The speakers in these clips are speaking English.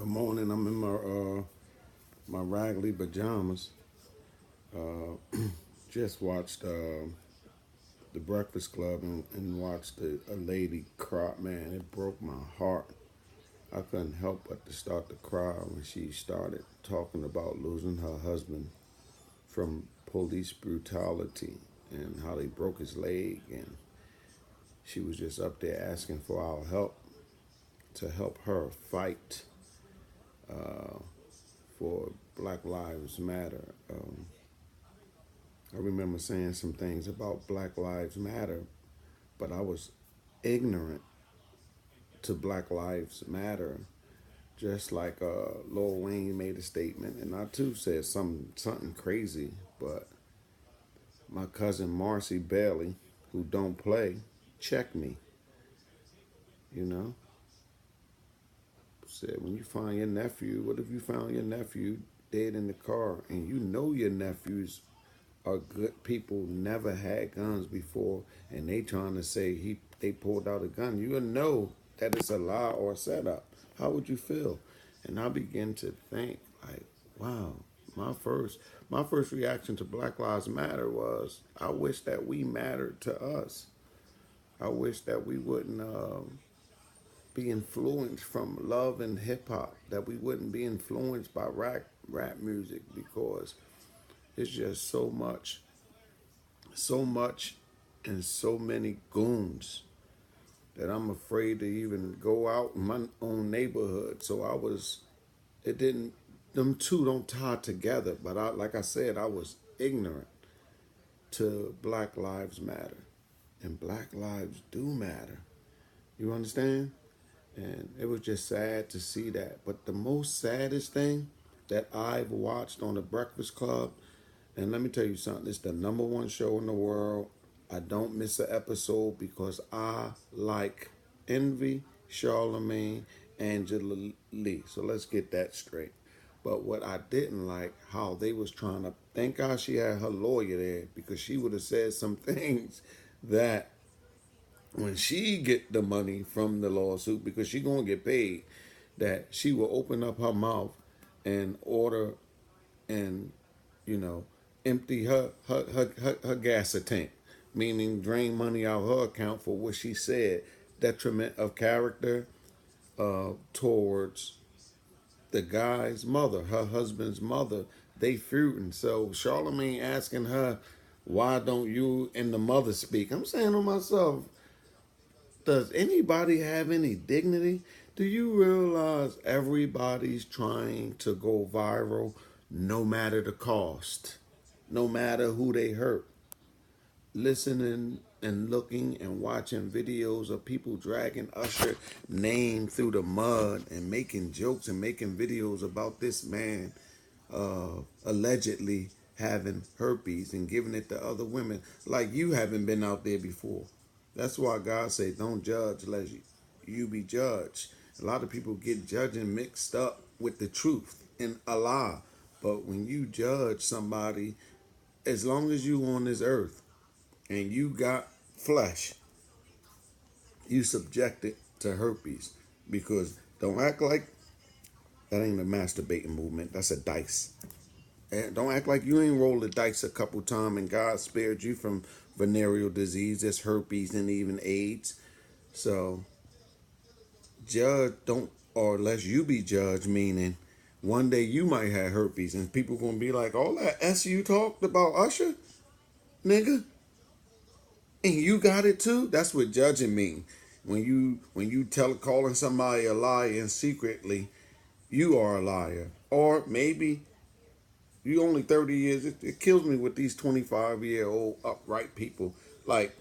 Good morning. I'm in my raggedy pajamas. Just watched the Breakfast Club and watched a lady cry. Man, it broke my heart. I couldn't help but to start to cry when she started talking about losing her husband from police brutality and how they broke his leg, and she was just up there asking for our help to help her fight for Black Lives Matter. I remember saying some things about Black Lives Matter, but I was ignorant to Black Lives Matter. Just like Lil Wayne made a statement, and I too said something crazy. But my cousin Marcy Bailey, who don't play, checked me. You know, said when you find your nephew, what if you found your nephew dead in the car, and you know your nephews are good people, never had guns before, and they trying to say they pulled out a gun. You would know that it's a lie or a setup. How would you feel? And I begin to think like, wow, my first my first reaction to Black Lives Matter was I wish that we mattered to us. I wish that we wouldn't be influenced from love and hip hop. That we wouldn't be influenced by rap music because it's just so much and so many goons that I'm afraid to even go out in my own neighborhood. So it didn't, them two don't tie together. But like I said, I was ignorant to Black Lives Matter. And Black lives do matter. You understand? And it was just sad to see that. But the most saddest thing that I've watched on the Breakfast Club, and let me tell you something, it's the number one show in the world. I don't miss an episode because I like Envy, Charlemagne, Angela Lee. So let's get that straight. But what I didn't like, how they was trying to, thank God she had her lawyer there because she would have said some things that when she get the money from the lawsuit, because she gonna get paid, that she will open up her mouth and order and you know empty her gas tank, meaning drain money out of her account for what she said detriment of character towards the guy's mother, her husband's mother. They feuding. So Charlemagne asking her, why don't you and the mother speak? I'm saying to myself, does anybody have any dignity? Do you realize everybody's trying to go viral no matter the cost, no matter who they hurt? Listening and looking and watching videos of people dragging Usher name through the mud and making jokes and making videos about this man allegedly having herpes and giving it to other women like you haven't been out there before. That's why God say don't judge lest you be judged. A lot of people get judging mixed up with the truth and a lie. But when you judge somebody, as long as you on this earth and you got flesh, you subjected to herpes. Because don't act like that ain't a masturbating movement. That's a dice. And don't act like you ain't rolled the dice a couple times and God spared you from venereal disease, there's herpes and even AIDS. So judge don't or unless you be judged, meaning one day you might have herpes and people gonna be like, all that S you talked about Usher, nigga, and you got it too. That's what judging mean. When you tell calling somebody a liar and secretly you are a liar. Or maybe you only 30 years. It kills me with these 25-year-old upright people. Like,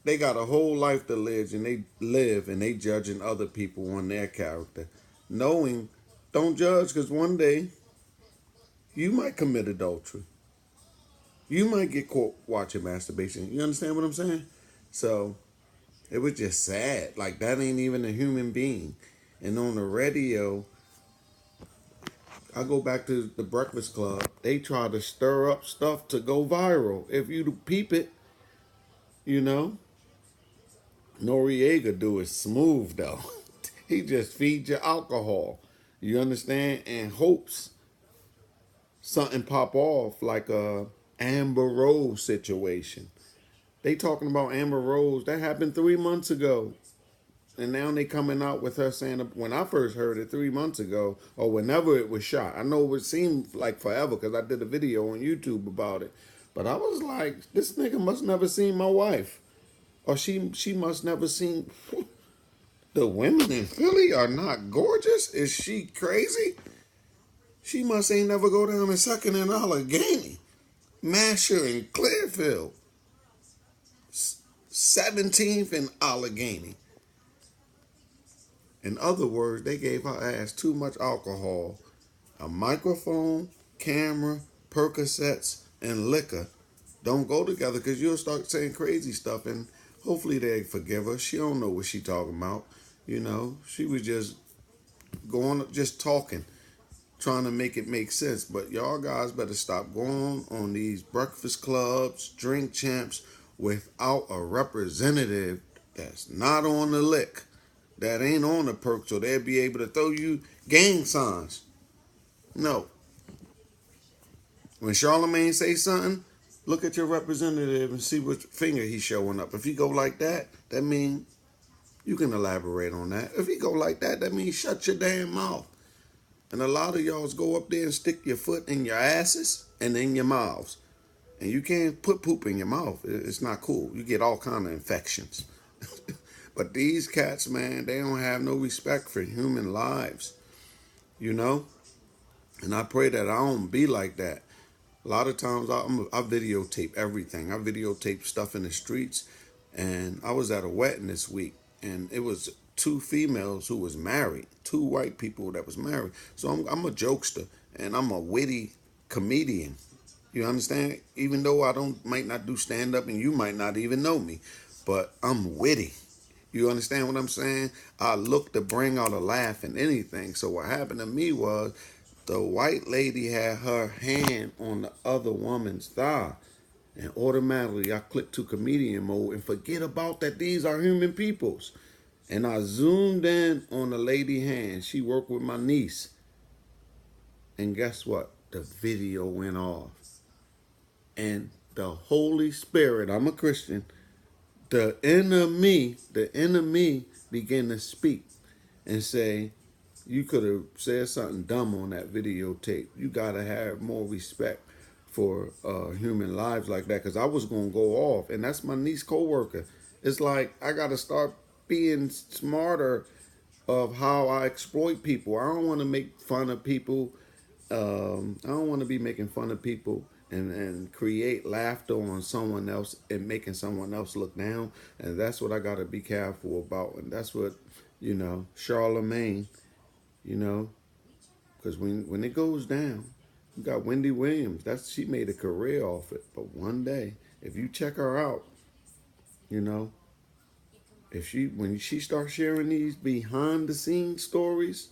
they got a whole life to live and they judging other people on their character. Knowing, don't judge because one day you might commit adultery. You might get caught watching masturbation. You understand what I'm saying? So it was just sad. Like, that ain't even a human being. And on the radio, I go back to the Breakfast Club. They try to stir up stuff to go viral. If you peep it, you know, Noriega do it smooth though. He just feeds you alcohol. You understand? And hopes something pop off like a Amber Rose situation. They talking about Amber Rose. That happened 3 months ago. And now they coming out with her saying, when I first heard it 3 months ago, or whenever it was shot. I know it seemed like forever because I did a video on YouTube about it. But I was like, this nigga must never seen my wife. Or she must never seen. The women in Philly are not gorgeous. Is she crazy? She must ain't never go down a second in Allegheny. Masher in Clearfield. 17th in Allegheny. In other words, they gave her ass too much alcohol, a microphone, camera, Percocets, and liquor. Don't go together because you'll start saying crazy stuff, and hopefully they forgive her. She don't know what she talking about. You know, she was just just talking, trying to make it make sense. But y'all guys better stop going on these breakfast clubs, drink champs, without a representative that's not on the lick, that ain't on the perk, so they'll be able to throw you gang signs. No. When Charlemagne say something, look at your representative and see what finger he's showing up. If he go like that, that means you can elaborate on that. If he go like that, that means shut your damn mouth. And a lot of y'all go up there and stick your foot in your asses and in your mouths. And you can't put poop in your mouth. It's not cool. You get all kind of infections. But these cats, man, they don't have no respect for human lives. You know? And I pray that I don't be like that. A lot of times I videotape everything. I videotape stuff in the streets. And I was at a wedding this week. And it was two females who was married. Two white people that was married. So I'm a jokester. And I'm a witty comedian. You understand? Even though might not do stand up and you might not even know me, but I'm witty. You understand what I'm saying? I look to bring out a laugh in anything. So what happened to me was the white lady had her hand on the other woman's thigh. And automatically I click to comedian mode and forget about that these are human peoples. And I zoomed in on the lady hand. She worked with my niece. And guess what? The video went off. And the Holy Spirit, I'm a Christian, the enemy began to speak and say, you could have said something dumb on that videotape. You got to have more respect for human lives like that, because I was going to go off. And that's my niece co-worker. It's like I got to start being smarter of how I exploit people. I don't want to make fun of people. I don't want to be making fun of people and create laughter on someone else and making someone else look down. And that's what I got to be careful about. And that's what, Charlemagne, because when it goes down, you got Wendy Williams. She made a career off it. But one day, if you check her out, when she starts sharing these behind the scenes stories,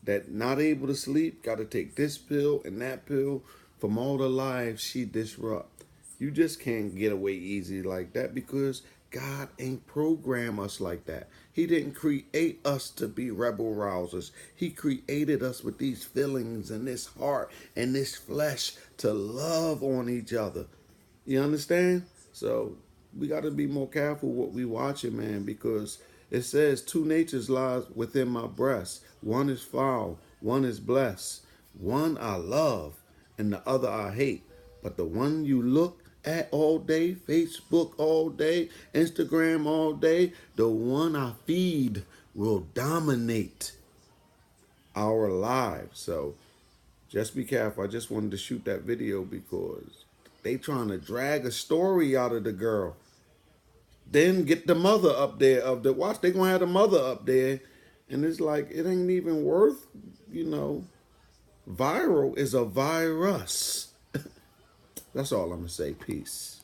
that not able to sleep, got to take this pill and that pill from all the lives she disrupt. You just can't get away easy like that because God ain't program us like that. He didn't create us to be rebel rousers. He created us with these feelings and this heart and this flesh to love on each other. You understand? So we got to be more careful what we watching, man, because it says two natures lies within my breast. One is foul, one is blessed. One I love and the other I hate. But the one you look at all day, Facebook all day, Instagram all day, the one I feed will dominate our lives. So just be careful. I just wanted to shoot that video because they trying to drag a story out of the girl. Then get the mother up there of the watch. They gonna have the mother up there, and it's like it ain't even worth. Viral is a virus. That's all I'm gonna say. Peace.